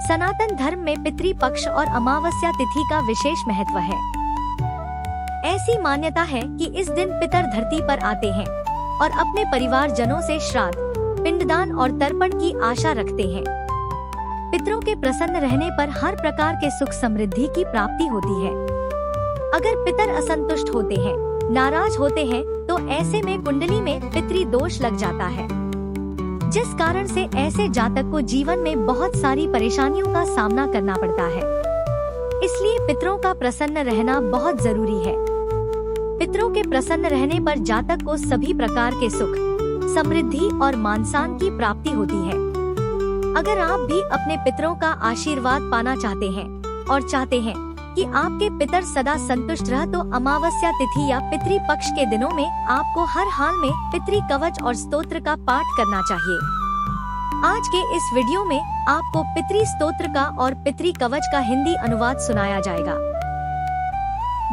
सनातन धर्म में पितृपक्ष और अमावस्या तिथि का विशेष महत्व है। ऐसी मान्यता है कि इस दिन पितर धरती पर आते हैं और अपने परिवार जनों से श्राद्ध, पिंडदान और तर्पण की आशा रखते हैं। पितरों के प्रसन्न रहने पर हर प्रकार के सुख समृद्धि की प्राप्ति होती है। अगर पितर असंतुष्ट होते हैं, नाराज होते हैं, तो ऐसे में कुंडली में पितृ दोष लग जाता है, जिस कारण से ऐसे जातक को जीवन में बहुत सारी परेशानियों का सामना करना पड़ता है। इसलिए पितरों का प्रसन्न रहना बहुत जरूरी है। पितरों के प्रसन्न रहने पर जातक को सभी प्रकार के सुख, समृद्धि और मान-सम्मान की प्राप्ति होती है। अगर आप भी अपने पितरों का आशीर्वाद पाना चाहते हैं और चाहते हैं कि आपके पितर सदा संतुष्ट रह, तो अमावस्या तिथि या पितृ पक्ष के दिनों में आपको हर हाल में पितृ कवच और स्तोत्र का पाठ करना चाहिए। आज के इस वीडियो में आपको पितृ स्तोत्र का और पितृ कवच का हिंदी अनुवाद सुनाया जाएगा।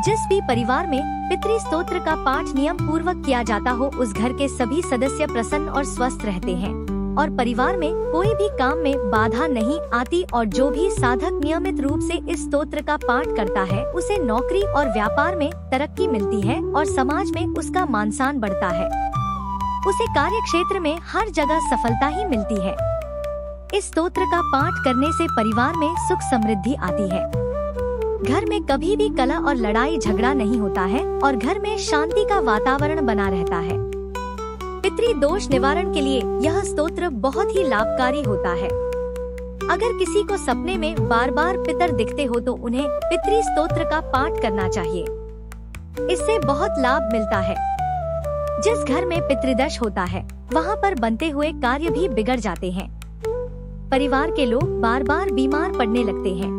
जिस भी परिवार में पितृ स्तोत्र का पाठ नियम पूर्वक किया जाता हो, उस घर के सभी सदस्य प्रसन्न और स्वस्थ रहते हैं और परिवार में कोई भी काम में बाधा नहीं आती। और जो भी साधक नियमित रूप से इस स्तोत्र का पाठ करता है, उसे नौकरी और व्यापार में तरक्की मिलती है और समाज में उसका मान-सम्मान बढ़ता है। उसे कार्य क्षेत्र में हर जगह सफलता ही मिलती है। इस स्तोत्र का पाठ करने से परिवार में सुख समृद्धि आती है। घर में कभी भी कलह और लड़ाई झगड़ा नहीं होता है और घर में शांति का वातावरण बना रहता है। पितृ दोष निवारण के लिए यह स्तोत्र बहुत ही लाभकारी होता है। अगर किसी को सपने में बार बार पितर दिखते हो तो उन्हें पितृ स्तोत्र का पाठ करना चाहिए। इससे बहुत लाभ मिलता है। जिस घर में पितृदोष होता है, वहाँ पर बनते हुए कार्य भी बिगड़ जाते हैं। परिवार के लोग बार बार बीमार पड़ने लगते हैं,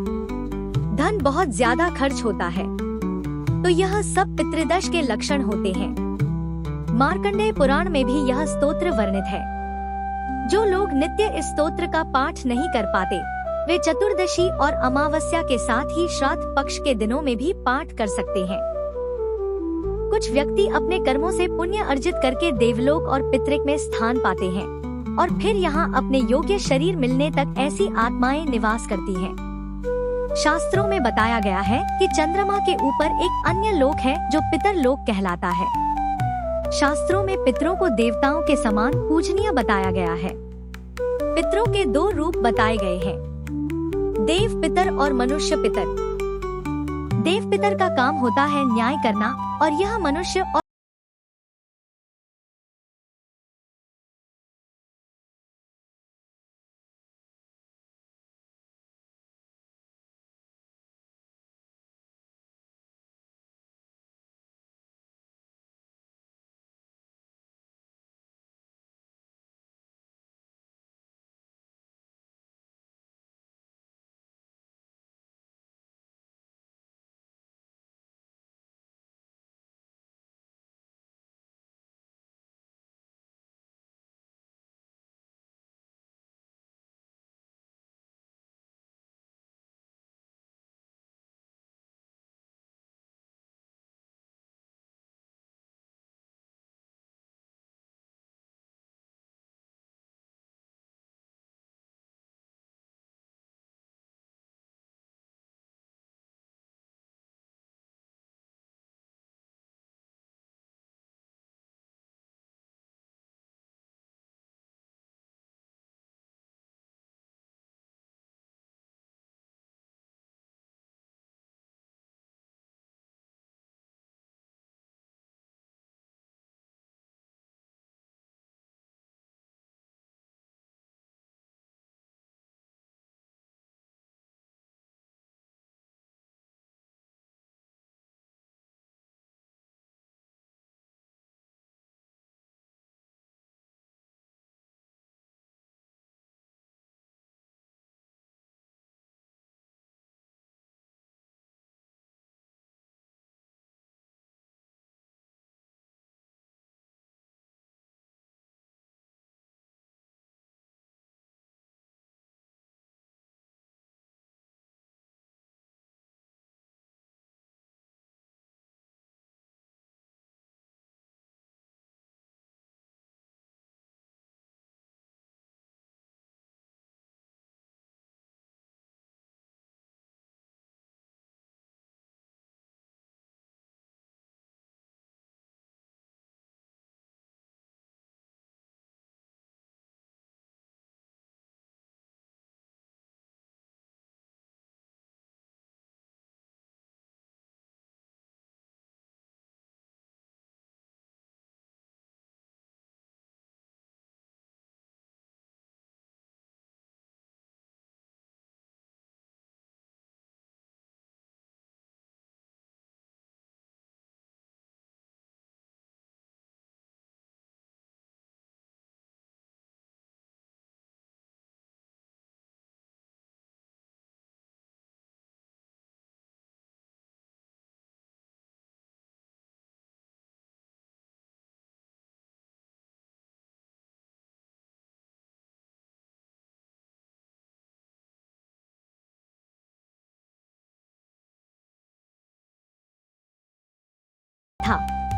धन बहुत ज्यादा खर्च होता है, तो यह सब पितृदोष के लक्षण होते हैं। मार्कंडेय पुराण में भी यह स्तोत्र वर्णित है। जो लोग नित्य इस स्तोत्र का पाठ नहीं कर पाते, वे चतुर्दशी और अमावस्या के साथ ही श्राद्ध पक्ष के दिनों में भी पाठ कर सकते हैं। कुछ व्यक्ति अपने कर्मों से पुण्य अर्जित करके देवलोक और पितृक में स्थान पाते हैं और फिर यहाँ अपने योग्य शरीर मिलने तक ऐसी आत्माएं निवास करती हैं। शास्त्रों में बताया गया है कि चंद्रमा के ऊपर एक अन्य लोक है जो पितर लोक कहलाता है। शास्त्रों में पितरों को देवताओं के समान पूजनीय बताया गया है। पितरों के दो रूप बताए गए हैं, देव पितर और मनुष्य पितर। देव पितर का काम होता है न्याय करना और यह मनुष्य और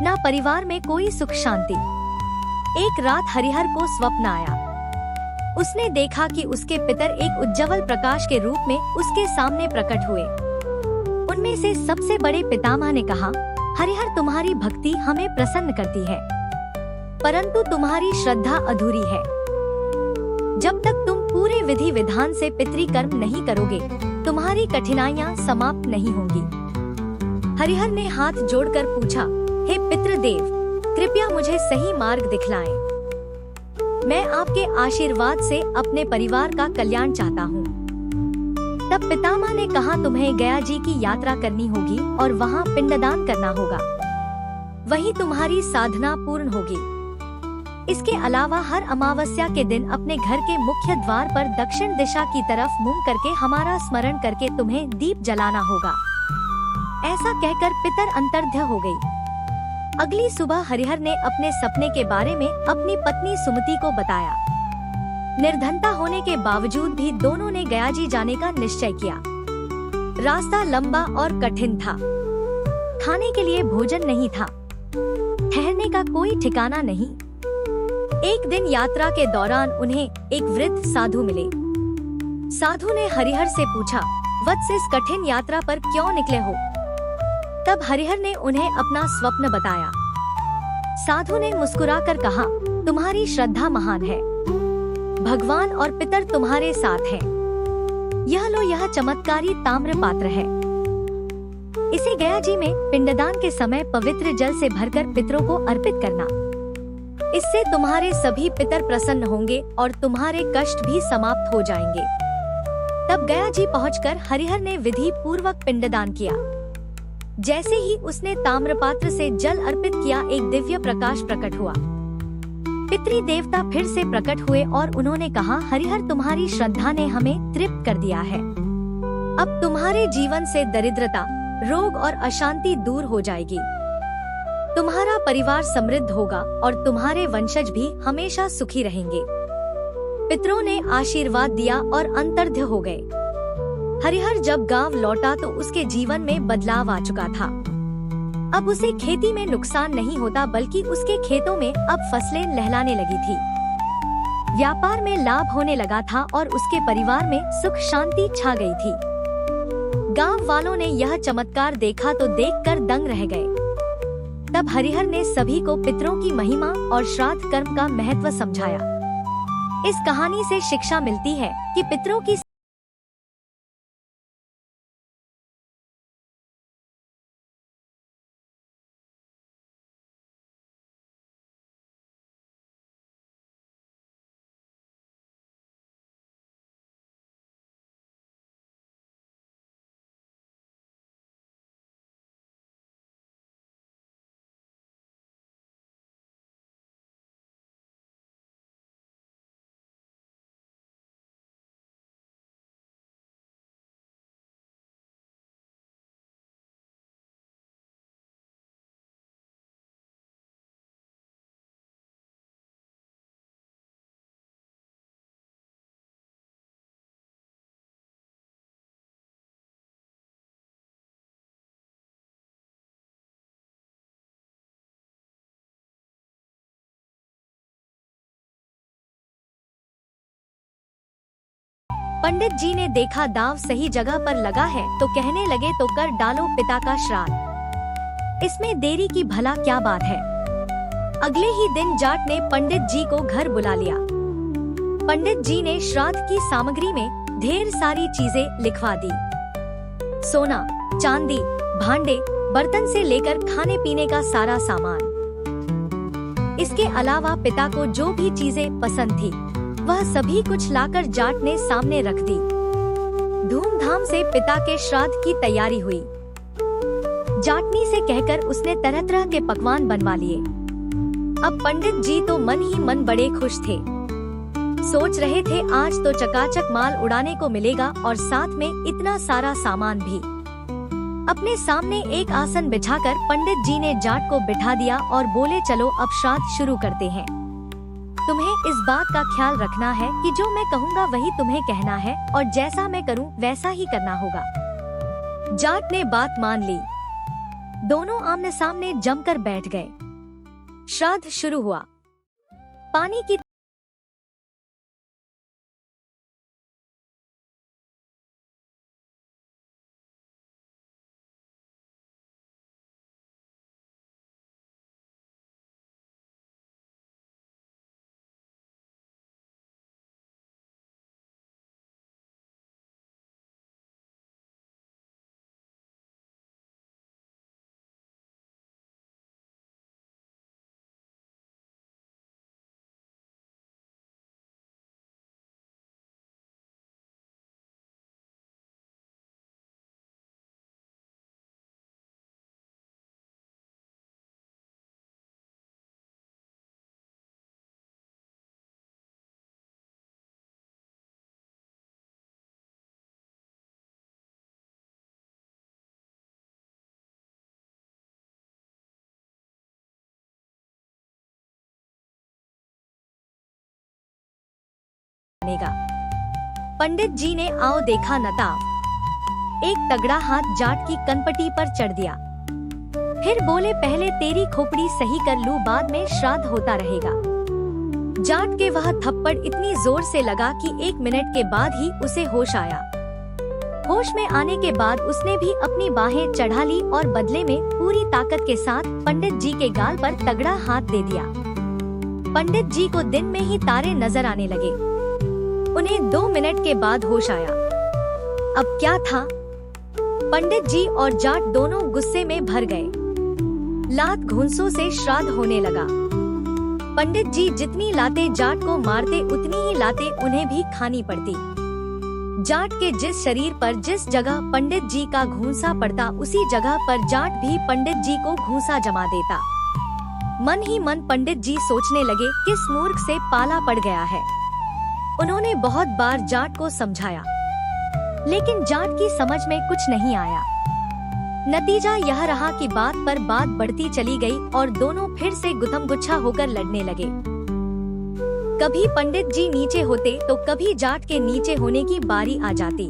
ना परिवार में कोई सुख शांति। एक रात हरिहर को स्वप्न आया। उसने देखा कि उसके पितर एक उज्जवल प्रकाश के रूप में उसके सामने प्रकट हुए। उनमें से सबसे बड़े पितामह ने कहा, हरिहर, तुम्हारी भक्ति हमें प्रसन्न करती है, परंतु तुम्हारी श्रद्धा अधूरी है। जब तक तुम पूरे विधि विधान से पितृकर्म नहीं करोगे, तुम्हारी कठिनाइयाँ समाप्त नहीं होंगी। हरिहर ने हाथ जोड़कर पूछा, हे पितृदेव, कृपया मुझे सही मार्ग दिखलाएं। मैं आपके आशीर्वाद से अपने परिवार का कल्याण चाहता हूँ। तब पितामह ने कहा, तुम्हें गया जी की यात्रा करनी होगी और वहाँ पिंडदान करना होगा। वहीं तुम्हारी साधना पूर्ण होगी। इसके अलावा हर अमावस्या के दिन अपने घर के मुख्य द्वार पर दक्षिण दिशा की तरफ मुंह करके हमारा स्मरण करके तुम्हें दीप जलाना होगा। ऐसा कहकर पितर अंतर्ध्य हो गई। अगली सुबह हरिहर ने अपने सपने के बारे में अपनी पत्नी सुमति को बताया। निर्धनता होने के बावजूद भी दोनों ने गयाजी जाने का निश्चय किया। रास्ता लंबा और कठिन था। खाने के लिए भोजन नहीं था, ठहरने का कोई ठिकाना नहीं। एक दिन यात्रा के दौरान उन्हें एक वृद्ध साधु मिले। साधु ने हरिहर से पूछा, वत्स, इस कठिन यात्रा पर क्यों निकले हो? तब हरिहर ने उन्हें अपना स्वप्न बताया। साधु ने मुस्कुराकर कहा, तुम्हारी श्रद्धा महान है, भगवान और पितर तुम्हारे साथ हैं। यह लो, यह चमत्कारी ताम्र पात्र है। इसे गयाजी में पिंडदान के समय पवित्र जल से भरकर पितरों को अर्पित करना। इससे तुम्हारे सभी पितर प्रसन्न होंगे और तुम्हारे कष्ट भी समाप्त हो जाएंगे। तब गयाजी पहुंचकर हरिहर ने विधि पूर्वक पिंडदान किया। जैसे ही उसने ताम्रपात्र से जल अर्पित किया, एक दिव्य प्रकाश प्रकट हुआ। पितृ देवता फिर से प्रकट हुए और उन्होंने कहा, हरिहर, तुम्हारी श्रद्धा ने हमें तृप्त कर दिया है। अब तुम्हारे जीवन से दरिद्रता, रोग और अशांति दूर हो जाएगी। तुम्हारा परिवार समृद्ध होगा और तुम्हारे वंशज भी हमेशा सुखी रहेंगे। पितरों ने आशीर्वाद दिया और अंतर्ध्य हो गए। हरिहर जब गांव लौटा तो उसके जीवन में बदलाव आ चुका था। अब उसे खेती में नुकसान नहीं होता, बल्कि उसके खेतों में अब फसलें लहलाने लगी थी। व्यापार में लाभ होने लगा था और उसके परिवार में सुख शांति छा गई थी। गांव वालों ने यह चमत्कार देखा तो देखकर दंग रह गए। तब हरिहर ने सभी को पितरों की महिमा और श्राद्ध कर्म का महत्व समझाया। इस कहानी से शिक्षा मिलती है कि पितरों की पंडित जी ने देखा दांव सही जगह पर लगा है तो कहने लगे, तो कर डालो पिता का श्राद्ध। इसमें देरी की भला क्या बात है। अगले ही दिन जाट ने पंडित जी को घर बुला लिया। पंडित जी ने श्राद्ध की सामग्री में ढेर सारी चीजें लिखवा दी। सोना, चांदी, भांडे, बर्तन से लेकर खाने पीने का सारा सामान। इसके अलावा पिता को जो भी चीजें पसंद थी वह सभी कुछ लाकर जाट ने सामने रख दी। धूमधाम से पिता के श्राद्ध की तैयारी हुई। जाटनी से कहकर उसने तरह तरह के पकवान बनवा लिए। अब पंडित जी तो मन ही मन बड़े खुश थे। सोच रहे थे आज तो चकाचक माल उड़ाने को मिलेगा और साथ में इतना सारा सामान भी। अपने सामने एक आसन बिछाकर पंडित जी ने जाट को बिठा दिया और बोले, चलो अब श्राद्ध शुरू करते हैं। तुम्हें इस बात का ख्याल रखना है कि जो मैं कहूँगा वही तुम्हें कहना है और जैसा मैं करूँ वैसा ही करना होगा। जाट ने बात मान ली। दोनों आमने सामने जमकर बैठ गए। श्राद्ध शुरू हुआ। पानी की बनेगा। पंडित जी ने आओ देखा नताब, एक तगड़ा हाथ जाट की कनपटी पर चढ़ दिया। फिर बोले पहले तेरी खोपड़ी सही कर लूं, बाद में श्राद्ध होता रहेगा। जाट के वह थप्पड़ इतनी जोर से लगा कि 1 मिनट के बाद ही उसे होश आया। होश में आने के बाद उसने भी अपनी बाहें चढ़ा ली और बदले में पूरी ताकत के साथ पंडित जी के गाल पर तगड़ा हाथ दे दिया। पंडित जी को दिन में ही तारे नजर आने लगे। उन्हें 2 मिनट के बाद होश आया। अब क्या था? पंडित जी और जाट दोनों गुस्से में भर गए। लात घूंसों से श्राद्ध होने लगा। पंडित जी जितनी लातें जाट को मारते उतनी ही लातें उन्हें भी खानी पड़ती। जाट के जिस शरीर पर जिस जगह पंडित जी का घूंसा पड़ता उसी जगह पर जाट भी पंडित जी को घूंसा जमा देता। मन ही मन पंडित जी सोचने लगे किस मूर्ख से पाला पड़ गया है। उन्होंने बहुत बार जाट को समझाया, लेकिन जाट की समझ में कुछ नहीं आया। नतीजा यह रहा कि बात पर बात बढ़ती चली गई और दोनों फिर से गुथम गुच्छा होकर लड़ने लगे। कभी पंडित जी नीचे होते तो कभी जाट के नीचे होने की बारी आ जाती।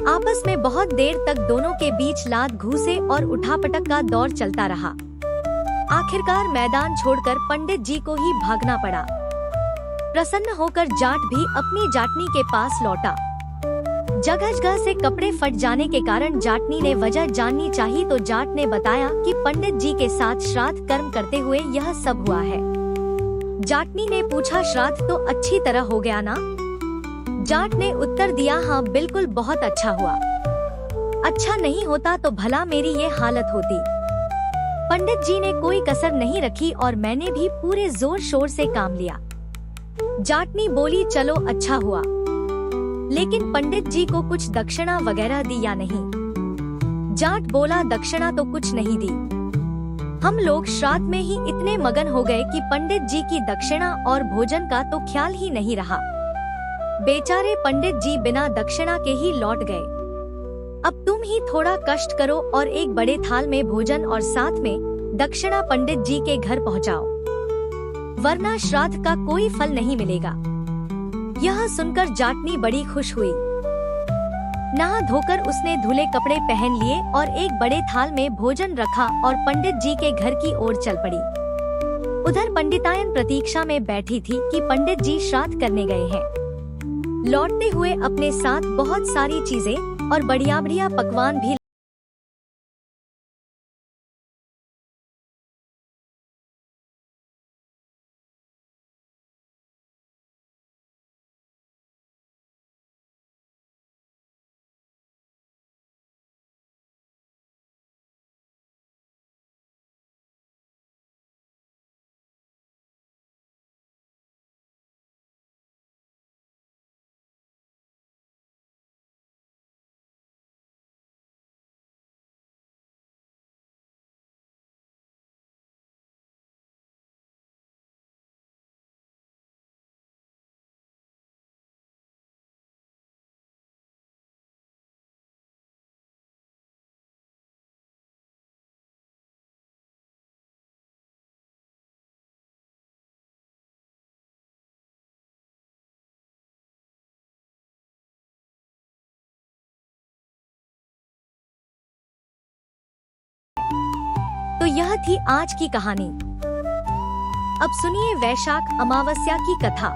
आपस में बहुत देर तक दोनों के बीच लात घूंसे और उठापटक का दौर चलता रहा। आखिरकार मैदान छोड़कर पंडित जी को ही भागना पड़ा। प्रसन्न होकर जाट भी अपनी जाटनी के पास लौटा। जगह जगह से कपड़े फट जाने के कारण जाटनी ने वजह जाननी चाहिए तो जाट ने बताया कि पंडित जी के साथ श्राद्ध कर्म करते हुए यह सब हुआ है। जाटनी ने पूछा श्राद्ध तो अच्छी तरह हो गया ना? जाट ने उत्तर दिया हाँ बिल्कुल बहुत अच्छा हुआ। अच्छा नहीं होता तो भला मेरी ये हालत होती। पंडित जी ने कोई कसर नहीं रखी और मैंने भी पूरे जोर शोर से काम लिया। जाटनी बोली चलो अच्छा हुआ, लेकिन पंडित जी को कुछ दक्षिणा वगैरह दी या नहीं? जाट बोला दक्षिणा तो कुछ नहीं दी। हम लोग श्राद्ध में ही इतने मगन हो गए कि पंडित जी की दक्षिणा और भोजन का तो ख्याल ही नहीं रहा। बेचारे पंडित जी बिना दक्षिणा के ही लौट गए। अब तुम ही थोड़ा कष्ट करो और एक बड़े थाल में भोजन और साथ में दक्षिणा पंडित जी के घर पहुँचाओ, वरना श्राद्ध का कोई फल नहीं मिलेगा। यह सुनकर जाटनी बड़ी खुश हुई। नहा धोकर उसने धुले कपड़े पहन लिए और एक बड़े थाल में भोजन रखा और पंडित जी के घर की ओर चल पड़ी। उधर पंडितायन प्रतीक्षा में बैठी थी कि पंडित जी श्राद्ध करने गए हैं। लौटते हुए अपने साथ बहुत सारी चीजें और बढ़िया बढ़िया पकवान भी तो यह थी आज की कहानी। अब सुनिए वैशाख अमावस्या की कथा।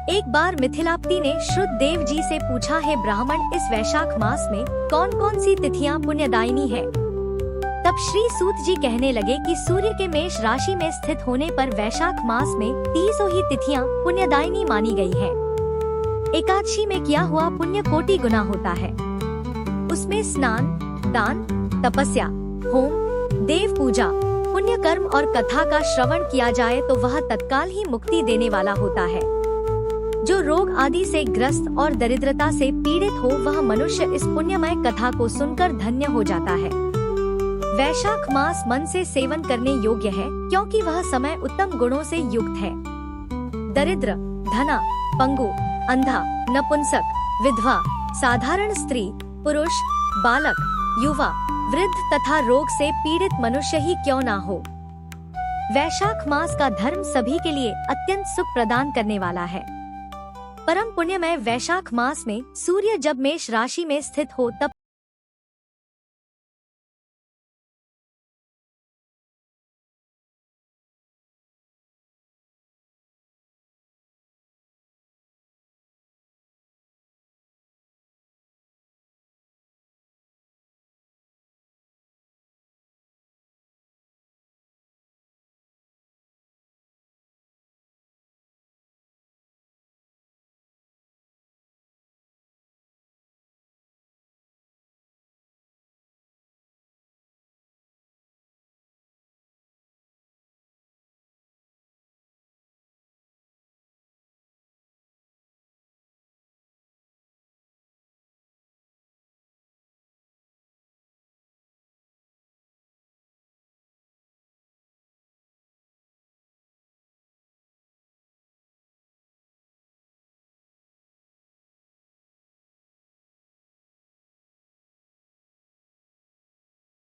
एक बार मिथिलापति ने श्रुतदेव जी से पूछा, है ब्राह्मण, इस वैशाख मास में कौन कौन सी तिथियां पुण्यदायिनी है? तब श्री सूत जी कहने लगे कि सूर्य के मेष राशि में स्थित होने पर वैशाख मास में 30 ही तिथियां पुण्यदायिनी मानी गई है। एकादशी में किया हुआ पुण्य कोटि गुना होता है। उसमें स्नान, दान, तपस्या, होम, देव पूजा, पुण्य कर्म और कथा का श्रवण किया जाए तो वह तत्काल ही मुक्ति देने वाला होता है। जो रोग आदि से ग्रस्त और दरिद्रता से पीड़ित हो वह मनुष्य इस पुण्यमय कथा को सुनकर धन्य हो जाता है। वैशाख मास मन से सेवन करने योग्य है, क्योंकि वह समय उत्तम गुणों से युक्त है। दरिद्र, धना, पंगु, अंधा, नपुंसक, विधवा, साधारण स्त्री, पुरुष, बालक, युवा, वृद्ध तथा रोग से पीड़ित मनुष्य ही क्यों ना हो। वैशाख मास का धर्म सभी के लिए अत्यंत सुख प्रदान करने वाला है। परम पुण्यमय वैशाख मास में सूर्य जब मेष राशि में स्थित हो तब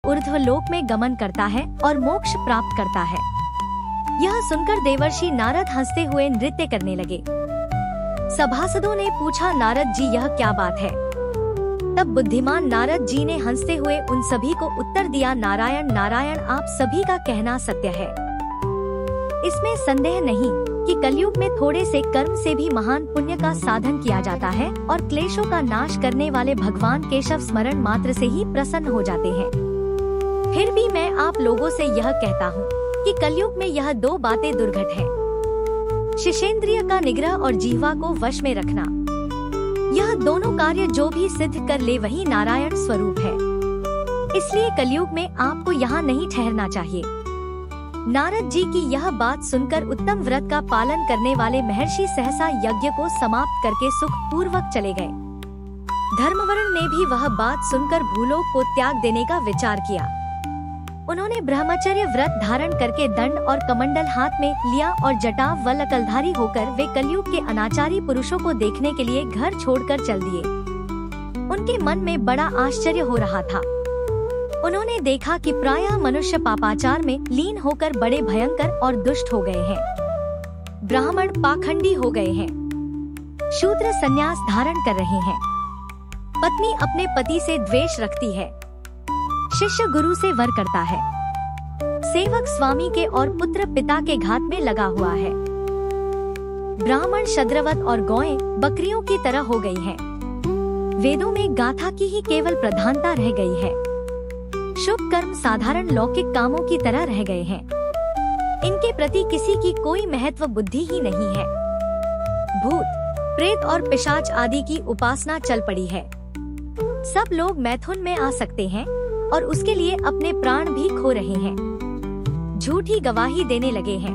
ऊर्ध्वलोक में गमन करता है और मोक्ष प्राप्त करता है। यह सुनकर देवर्षि नारद हंसते हुए नृत्य करने लगे। सभासदों ने पूछा, नारद जी यह क्या बात है? तब बुद्धिमान नारद जी ने हंसते हुए उन सभी को उत्तर दिया, नारायण नारायण, आप सभी का कहना सत्य है। इसमें संदेह नहीं कि कलयुग में थोड़े से कर्म से भी महान पुण्य का साधन किया जाता है और क्लेशों का नाश करने वाले भगवान केशव स्मरण मात्र से ही प्रसन्न हो जाते हैं। फिर भी मैं आप लोगों से यह कहता हूँ कि कलयुग में यह दो बातें दुर्घट है। शिशेंद्रिय का निग्रह और जीवा को वश में रखना। यह दोनों कार्य जो भी सिद्ध कर ले वही नारायण स्वरूप है। इसलिए कलयुग में आपको यहाँ नहीं ठहरना चाहिए। नारद जी की यह बात सुनकर उत्तम व्रत का पालन करने वाले महर्षि सहसा यज्ञ को समाप्त करके सुख पूर्वक चले गए। धर्मवर्ण ने भी वह बात सुनकर भूलोक को त्याग देने का विचार किया। उन्होंने ब्रह्मचर्य व्रत धारण करके दंड और कमंडल हाथ में लिया और जटाव व लकलधारी होकर वे कलयुग के अनाचारी पुरुषों को देखने के लिए घर छोड़कर चल दिए। उनके मन में बड़ा आश्चर्य हो रहा था। उन्होंने देखा कि प्रायः मनुष्य पापाचार में लीन होकर बड़े भयंकर और दुष्ट हो गए हैं। ब्राह्मण पाखंडी हो गए हैं। शूद्र संन्यास धारण कर रहे हैं। पत्नी अपने पति से द्वेष रखती है। शिष्य गुरु से वर करता है। सेवक स्वामी के और पुत्र पिता के घात में लगा हुआ है। ब्राह्मण शद्रवत और गौएं बकरियों की तरह हो गई हैं। वेदों में गाथा की ही केवल प्रधानता रह गई है। शुभ कर्म साधारण लौकिक कामों की तरह रह गए हैं। इनके प्रति किसी की कोई महत्व बुद्धि ही नहीं है। भूत, प्रेत और पिशाच आदि की उपासना चल पड़ी है। सब लोग मैथुन में आ सकते हैं और उसके लिए अपने प्राण भी खो रहे हैं। झूठी गवाही देने लगे हैं।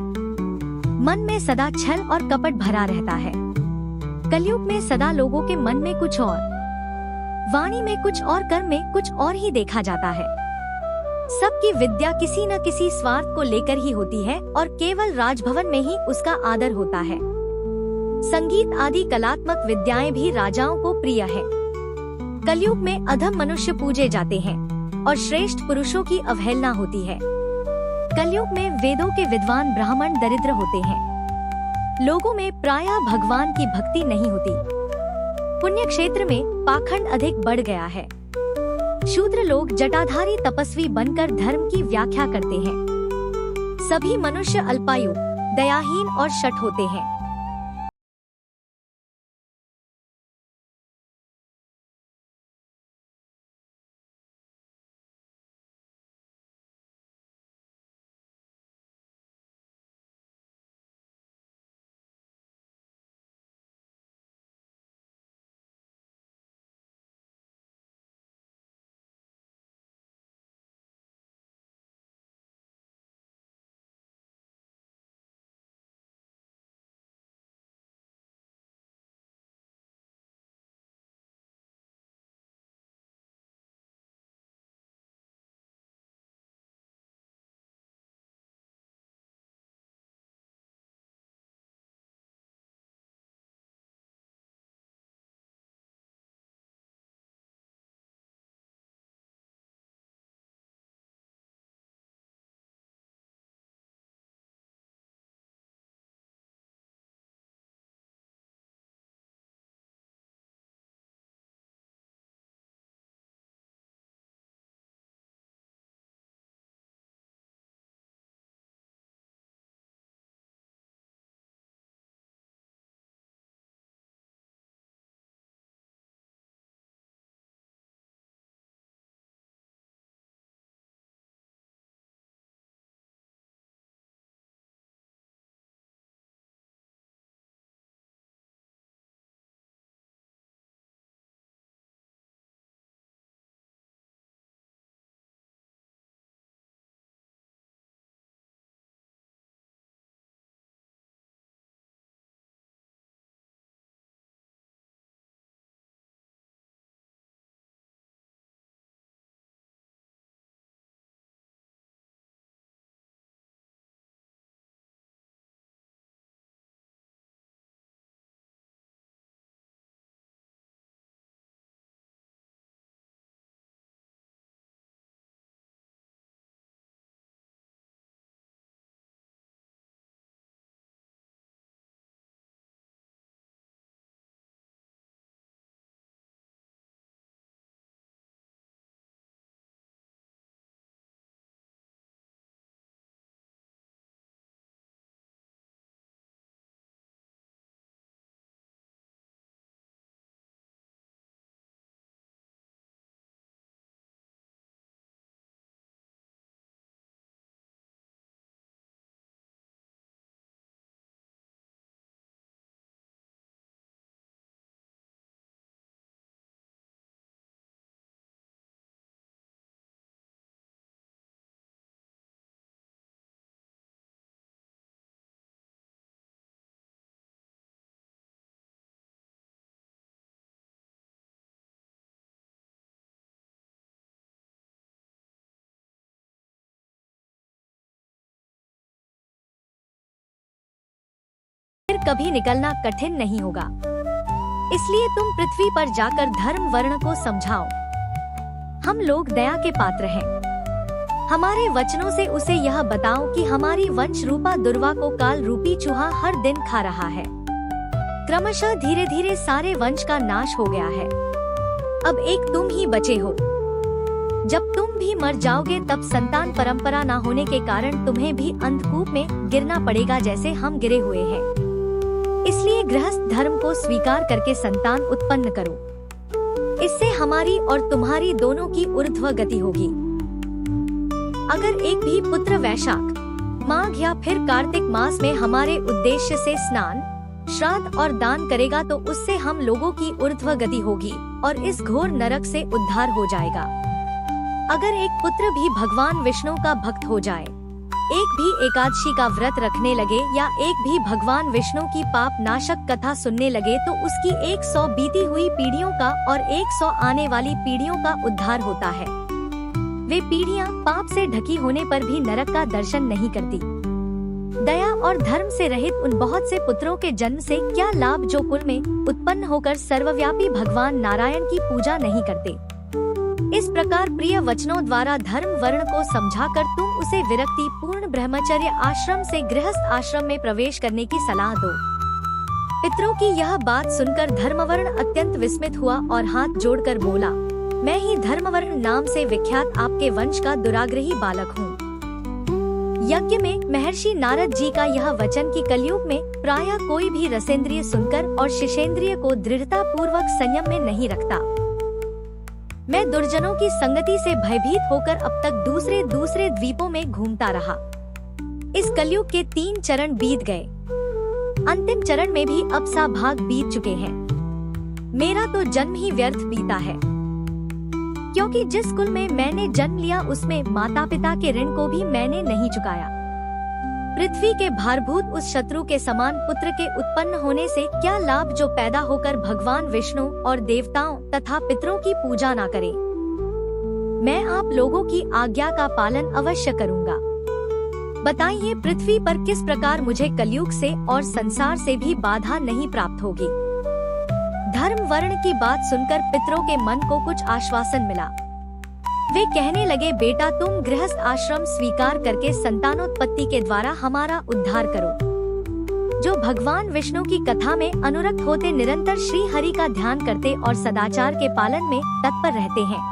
मन में सदा छल और कपट भरा रहता है। कलयुग में सदा लोगों के मन में कुछ और, वाणी में कुछ और, कर्म में कुछ और ही देखा जाता है। सबकी विद्या किसी न किसी स्वार्थ को लेकर ही होती है और केवल राजभवन में ही उसका आदर होता है। संगीत आदि कलात्मक विद्याएं भी राजाओं को प्रिय है। कलयुग में अधम मनुष्य पूजे जाते हैं और श्रेष्ठ पुरुषों की अवहेलना होती है। कलयुग में वेदों के विद्वान ब्राह्मण दरिद्र होते हैं। लोगों में प्रायः भगवान की भक्ति नहीं होती। पुण्य क्षेत्र में पाखंड अधिक बढ़ गया है। शूद्र लोग जटाधारी तपस्वी बनकर धर्म की व्याख्या करते हैं। सभी मनुष्य अल्पायु, दयाहीन और शठ होते हैं। फिर कभी निकलना कठिन नहीं होगा। इसलिए तुम पृथ्वी पर जाकर धर्म वर्ण को समझाओ। हम लोग दया के पात्र हैं। हमारे वचनों से उसे यह बताओ कि हमारी वंश रूपा दुर्वा को काल रूपी चूहा हर दिन खा रहा है। क्रमशः धीरे धीरे सारे वंश का नाश हो गया है। अब एक तुम ही बचे हो। जब तुम भी मर जाओगे तब संतान परंपरा न होने के कारण तुम्हें भी अंधकूप में गिरना पड़ेगा जैसे हम गिरे हुए हैं। इसलिए गृहस्थ धर्म को स्वीकार करके संतान उत्पन्न करो। इससे हमारी और तुम्हारी दोनों की ऊर्ध्व गति होगी। अगर एक भी पुत्र वैशाख, माघ या फिर कार्तिक मास में हमारे उद्देश्य से स्नान, श्राद्ध और दान करेगा तो उससे हम लोगों की ऊर्ध्व गति होगी और इस घोर नरक से उद्धार हो जाएगा। अगर एक पुत्र भी भगवान विष्णु का भक्त हो जाए, एक भी एकादशी का व्रत रखने लगे या एक भी भगवान विष्णु की पाप नाशक कथा सुनने लगे तो उसकी 100 बीती हुई पीढ़ियों का और 100 आने वाली पीढ़ियों का उद्धार होता है। वे पीढ़ियां पाप से ढकी होने पर भी नरक का दर्शन नहीं करती। दया और धर्म से रहित उन बहुत से पुत्रों के जन्म से क्या लाभ जो कुल में उत्पन्न होकर सर्वव्यापी भगवान नारायण की पूजा नहीं करते। इस प्रकार प्रिय वचनों द्वारा धर्म वर्ण को समझाकर तुम उसे विरक्ति पूर्ण ब्रह्मचर्य आश्रम से गृहस्थ आश्रम में प्रवेश करने की सलाह दो। पितरों की यह बात सुनकर धर्मवर्ण अत्यंत विस्मित हुआ और हाथ जोड़कर बोला, मैं ही धर्मवर्ण नाम से विख्यात आपके वंश का दुराग्रही बालक हूँ। यज्ञ में महर्षि नारद जी का यह वचन कि कलयुग में प्रायः कोई भी रसेंद्रिय सुनकर और शिशेंद्रिय को दृढ़ता पूर्वक संयम में नहीं रखता। मैं दुर्जनों की संगति से भयभीत होकर अब तक दूसरे दूसरे द्वीपों में घूमता रहा। इस कलयुग के 3 चरण बीत गए। अंतिम चरण में भी अब सा भाग बीत चुके हैं। मेरा तो जन्म ही व्यर्थ बीता है, क्योंकि जिस कुल में मैंने जन्म लिया उसमें माता पिता के ऋण को भी मैंने नहीं चुकाया। पृथ्वी के भारभूत उस शत्रु के समान पुत्र के उत्पन्न होने से क्या लाभ जो पैदा होकर भगवान विष्णु और देवताओं तथा पितरों की पूजा ना करे। मैं आप लोगों की आज्ञा का पालन अवश्य करूँगा। बताइए पृथ्वी पर किस प्रकार मुझे कलयुग से और संसार से भी बाधा नहीं प्राप्त होगी। धर्म वर्ण की बात सुनकर पितरों के मन को कुछ आश्वासन मिला। वे कहने लगे, बेटा तुम गृहस्थ आश्रम स्वीकार करके संतानोत्पत्ति के द्वारा हमारा उद्धार करो। जो भगवान विष्णु की कथा में अनुरक्त होते निरंतर श्री हरि का ध्यान करते और सदाचार के पालन में तत्पर रहते हैं।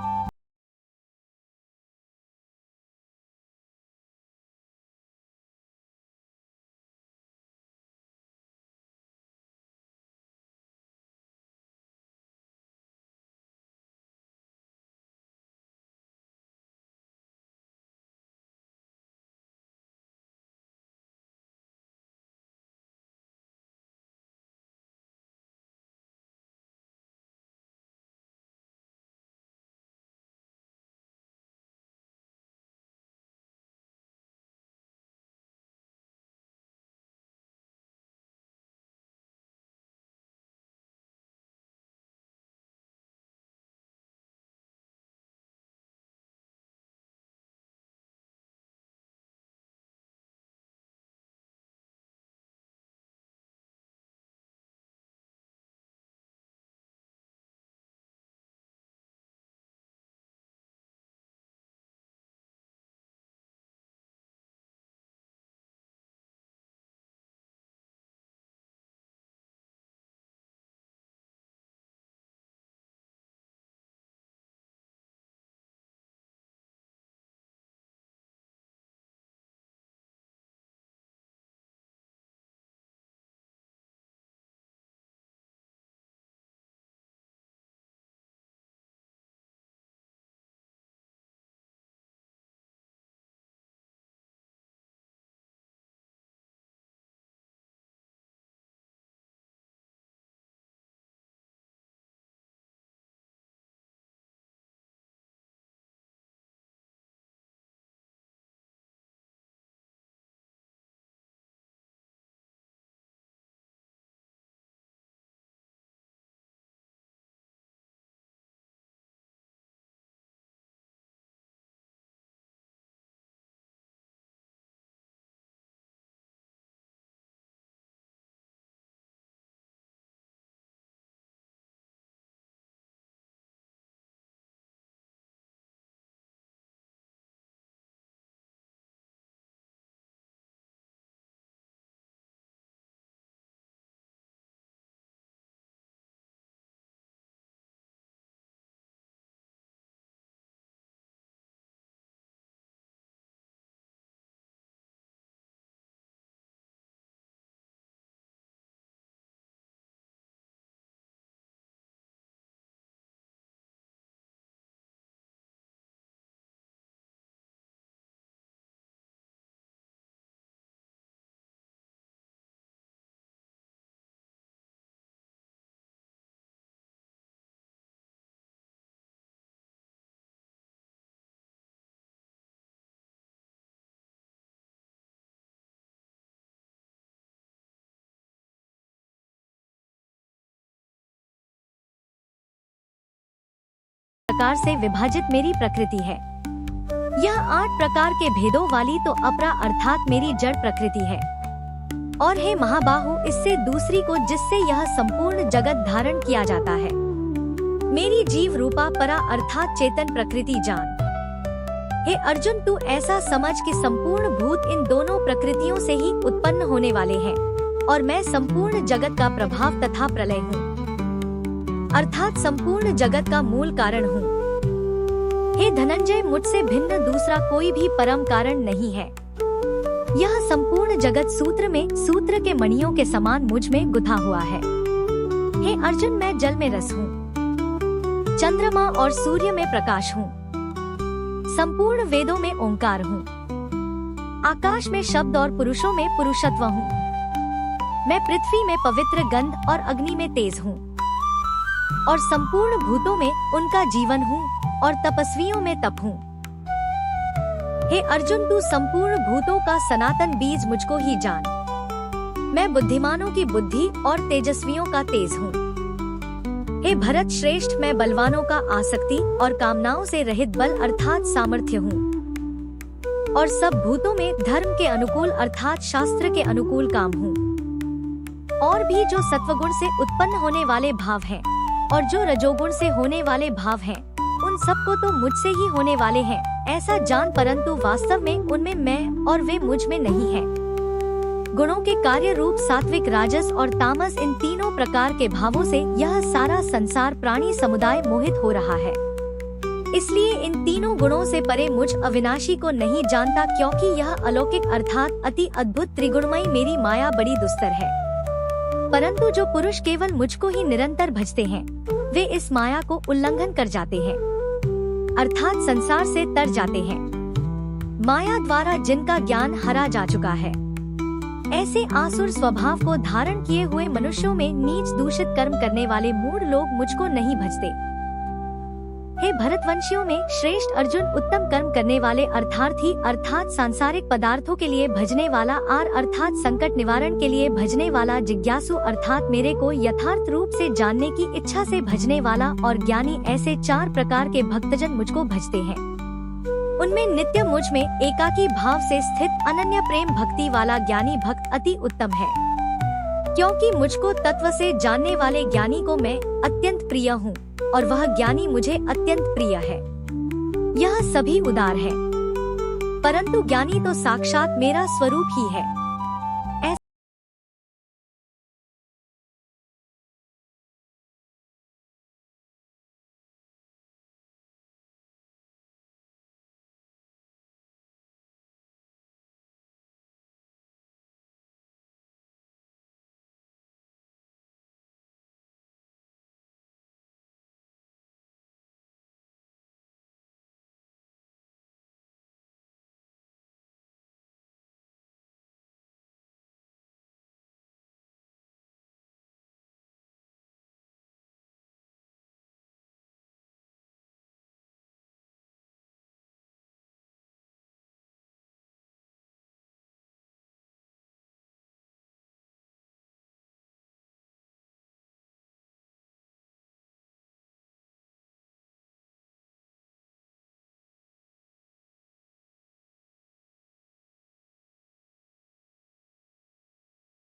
प्रकार से विभाजित मेरी प्रकृति है। यह 8 प्रकार के भेदों वाली तो अपरा अर्थात मेरी जड़ प्रकृति है। और हे महाबाहु, इससे दूसरी को जिससे यह संपूर्ण जगत धारण किया जाता है, मेरी जीव रूपा परा अर्थात चेतन प्रकृति जान। हे अर्जुन, तू ऐसा समझ कि संपूर्ण भूत इन दोनों प्रकृतियों से ही उत्पन्न होने वाले हैं और मैं संपूर्ण जगत का प्रभाव तथा प्रलय हूँ, अर्थात संपूर्ण जगत का मूल कारण हूँ। हे धनंजय, मुझसे भिन्न दूसरा कोई भी परम कारण नहीं है। यह संपूर्ण जगत सूत्र में सूत्र के मणियों के समान मुझ में गुथा हुआ है। हे अर्जुन, मैं जल में रस हूँ, चंद्रमा और सूर्य में प्रकाश हूँ, संपूर्ण वेदों में ओंकार हूँ, आकाश में शब्द और पुरुषों में पुरुषत्व हूँ। मैं पृथ्वी में पवित्र गंध और अग्नि में तेज हूँ, और संपूर्ण भूतों में उनका जीवन हूँ, और तपस्वियों में तप हूँ। हे अर्जुन, तू संपूर्ण भूतों का सनातन बीज मुझको ही जान। मैं बुद्धिमानों की बुद्धि और तेजस्वियों का तेज हूँ। हे भरत श्रेष्ठ, मैं बलवानों का आसक्ति और कामनाओं से रहित बल अर्थात सामर्थ्य हूँ, और सब भूतों में धर्म के अनुकूल अर्थात शास्त्र के अनुकूल काम हूँ। और भी जो सत्वगुण से उत्पन्न होने वाले भाव हैं, और जो रजोगुण से होने वाले भाव हैं, उन सबको तो मुझसे ही होने वाले हैं, ऐसा जान। परंतु वास्तव में उनमें मैं और वे मुझ में नहीं है। गुणों के कार्य रूप सात्विक, राजस और तामस, इन तीनों प्रकार के भावों से यह सारा संसार प्राणी समुदाय मोहित हो रहा है। इसलिए इन तीनों गुणों से परे मुझ अविनाशी को नहीं जानता, क्योंकि यह अलौकिक अर्थात अति अद्भुत त्रिगुणमयी मेरी माया बड़ी दुस्तर है। परंतु जो पुरुष केवल मुझको ही निरंतर भजते हैं, वे इस माया को उल्लंघन कर जाते हैं, अर्थात संसार से तर जाते हैं। माया द्वारा जिनका ज्ञान हरा जा चुका है, ऐसे आसुर स्वभाव को धारण किए हुए मनुष्यों में नीच दूषित कर्म करने वाले मूढ़ लोग मुझको नहीं भजते। हे भरतवंशियों में श्रेष्ठ अर्जुन, उत्तम कर्म करने वाले अर्थार्थी अर्थात सांसारिक पदार्थों के लिए भजने वाला, आर अर्थात संकट निवारण के लिए भजने वाला, जिज्ञासु अर्थात मेरे को यथार्थ रूप से जानने की इच्छा से भजने वाला, और ज्ञानी, ऐसे 4 प्रकार के भक्तजन मुझको भजते हैं। उनमें नित्य मुझ में एकाकी भाव से स्थित अनन्य प्रेम भक्ति वाला ज्ञानी भक्त अति उत्तम है, क्योंकि मुझको तत्व से जानने वाले ज्ञानी को मैं अत्यंत प्रिय हूँ, और वह ज्ञानी मुझे अत्यंत प्रिय है। यह सभी उदार है, परंतु ज्ञानी तो साक्षात मेरा स्वरूप ही है।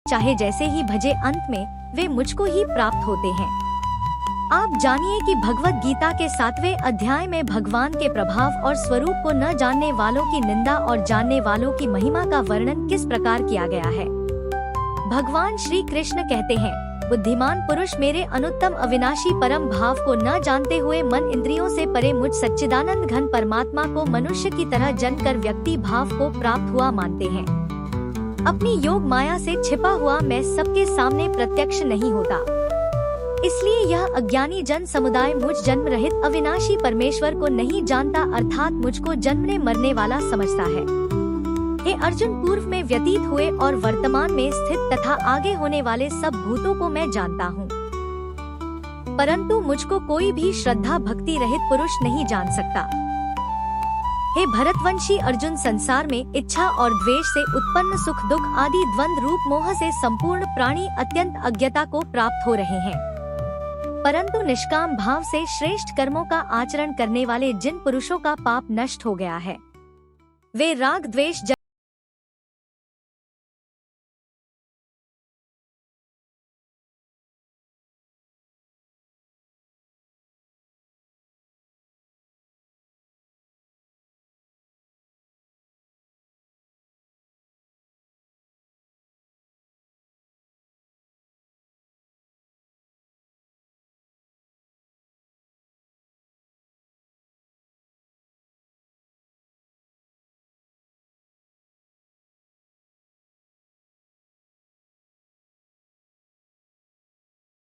चाहे जैसे ही भजे, अंत में वे मुझको ही प्राप्त होते हैं। आप जानिए कि भगवत गीता के 7वें अध्याय में भगवान के प्रभाव और स्वरूप को न जानने वालों की निंदा और जानने वालों की महिमा का वर्णन किस प्रकार किया गया है। भगवान श्री कृष्ण कहते हैं, बुद्धिमान पुरुष मेरे अनुत्तम अविनाशी परम भाव को न जानते हुए मन इंद्रियों से परे मुझ सच्चिदानंद घन परमात्मा को मनुष्य की तरह जनकर व्यक्ति भाव को प्राप्त हुआ मानते हैं। अपनी योग माया से छिपा हुआ मैं सबके सामने प्रत्यक्ष नहीं होता, इसलिए यह अज्ञानी जन समुदाय मुझ जन्म रहित अविनाशी परमेश्वर को नहीं जानता, अर्थात मुझको जन्मने मरने वाला समझता है। हे अर्जुन, पूर्व में व्यतीत हुए और वर्तमान में स्थित तथा आगे होने वाले सब भूतों को मैं जानता हूँ, परंतु मुझको कोई भी श्रद्धा भक्ति रहित पुरुष नहीं जान सकता। हे भरतवंशी अर्जुन, संसार में इच्छा और द्वेष से उत्पन्न सुख दुख आदि द्वंद रूप मोह से संपूर्ण प्राणी अत्यंत अज्ञता को प्राप्त हो रहे हैं, परंतु निष्काम भाव से श्रेष्ठ कर्मों का आचरण करने वाले जिन पुरुषों का पाप नष्ट हो गया है, वे राग द्वेष